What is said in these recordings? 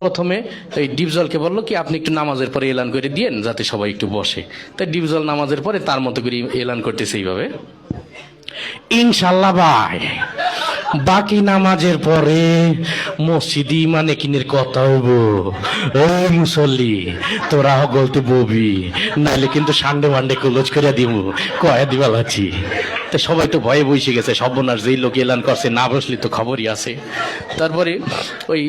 প্রথমে এই ডিপজলকে বললো কি আপনি একটু নামাজের পরে এলান করে দিয়েন যাতে সবাই একটু বসে। তাই ডিপজল নামাজের পরে তার মতো করে এলান করতেছে এইভাবে, ইনশাল্লাহ ভাই বাকি নামাজের পরে মসজিদ ইমানে কিনের কথা হইব, ওই মুসল্লি তোরা গলতে ববি, নাইলে কিন্তু সান্ডে মান্ডে কলজ করে দিব, কয়া দিবা লাচ্ছি। তো সবাই তো ভয়ে বসে গেছে, সর্বনাশ যেই লোক এলান করছে না বসলে তো খবরই আছে। তারপরে ওই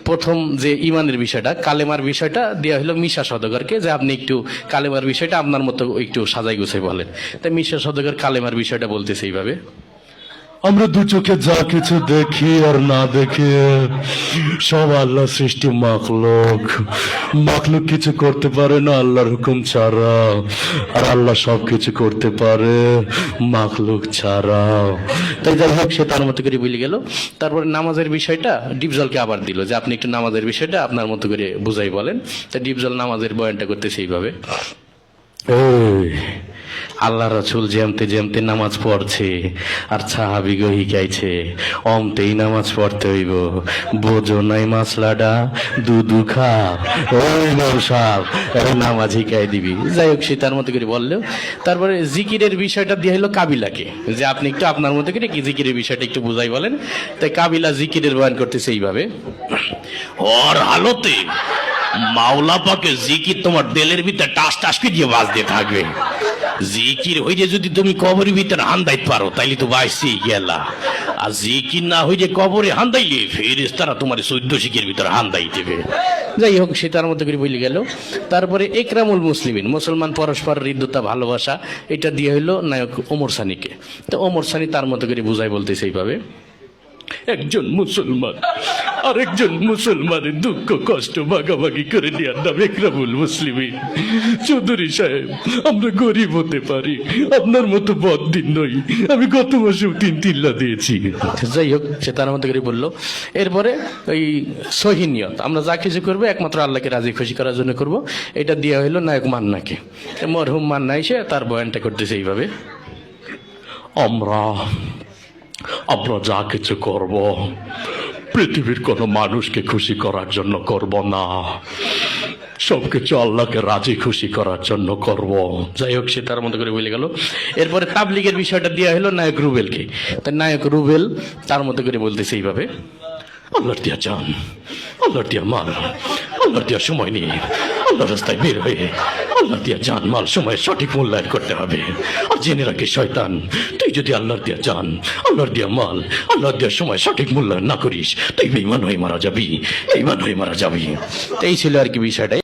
প্রথম যে ইমানের বিষয়টা, কালেমার বিষয়টা দেওয়া হলো মিশা সওদাগরকে, যে আপনি একটু কালেমার বিষয়টা আপনার মতো একটু সাজাই গুছাই বলেন। তাই মিশা সওদাগর কালেমার বিষয়টা বলতেছে এইভাবে, আমরা দু চোখে যা কিছু দেখি আর না দেখি সব আল্লাহ সৃষ্টি মাখলুক। মাখলুক কিছু করতে পারে না আল্লাহর হুকুম ছাড়া, আর আল্লাহ সব কিছু করতে পারে মাখলুক ছাড়া। তাই যাই হোক সে তার মতো করে বলে গেল। তারপরে নামাজের বিষয়টা ডিপজলকে আবার দিল, যে আপনি একটু নামাজের বিষয়টা আপনার মতো করে বুঝাই বলেন। তাই ডিপজল নামাজের বয়ানটা করতেছে এইভাবে, আল্লাহ রসুল যেমতে যেমতে নামাজ পড়ছে আর সাহাবিগো হিকাইছে অমতেই নামাজ পড়তে হইব, বোঝো নাই মাসলাডা দুধু খা, ওই নৌসাব নামাজ হিকাই দিবি। যাই হোক সে তার মতো করে বললেও। তারপরে জিকিরের বিষয়টা দিয়ে হলো কাবিলাকে, যে আপনি একটু আপনার মতো করে কি জিকিরের বিষয়টা একটু বুঝাই বলেন। তাই কাবিলা জিকিরের বয়ান করতেছে এইভাবে, ওর হালতে মাওলা পাকে জিকির তোমার দিলের ভিতরে টাস টাস দিয়ে বাজতে থাকবে। জিকির হইলে যদি তুমি কবরের ভিতরে হান্দাইতে পারো তাইলে তো বাইসি গেলা, আর জিকির না হইলে কবরে হান্দাইলে ফেরেশতারা তোমার 14 শিখের ভিতরে হান্দাই দেবে। যাই হোক সে তার মতো করে বলে গেল। তারপরে একরামুল মুসলিমিন, মুসলমান পরস্পর হৃদ্যতা ভালোবাসা, এটা দিয়ে হইলো নায়ক ওমর সানিকে। তো ওমর সানি তার মতো করে বুঝাই বলতেছে এইভাবে, একজন মুসলমান আরেকজন মুসলমানের দুঃখ কষ্ট ভাগাভাগি করে নেওয়ার নাম একরামুল মুসলিমিন। চৌধুরী সাহেব আমরা গরিব হতে পারি, আপনার মতো বদদিন নই, আমি গত মাসেও 3 দিয়েছি। যাই হোক সে তার মতো করে বললো। এরপরে ওই সহিনিয়ত, আমরা যা কিছু করবো একমাত্র আল্লাহকে রাজি খুশি করার জন্য করব, এটা দেওয়া হইলো নায়ক মান্নাকে। মরহুম মান্না এসে তার বয়ানটা করতেছে এইভাবে, আমরা যা কিছু করব পৃথিবীর কোনো মানুষকে খুশি করার জন্য করব না, সবকিছু আল্লাহকে রাজি খুশি করার জন্য করব। যাই হোক সে তার মতো করে বলে গেল। এরপরে তাবলিগের বিষয়টা দেওয়া হলো নায়ক রুবেলকে। তাই নায়ক রুবেল তার মতো করে বলতেছে এইভাবে, আল্লাহর দিয়া জান, আল্লাহর দিয়া মাল, আল্লাহর দিয়া সময় নিয়ে আল্লাহর রাস্তায় বের হয়ে আল্লাহর দিয়া জান মাল সময় সঠিক মূল্যায়ন করতে হবে। আর জেনে রাখি শয়তান, তুই যদি আল্লাহর দিয়া জান, আল্লাহর দিয়া মাল, আল্লাহর দিয়া সময় সঠিক মূল্যায়ন না করিস তুই বেঈমান হয়ে মারা যাবি, বেঈমান হয়ে মারা যাবি। এই ছিল আর কি বিষয়টা।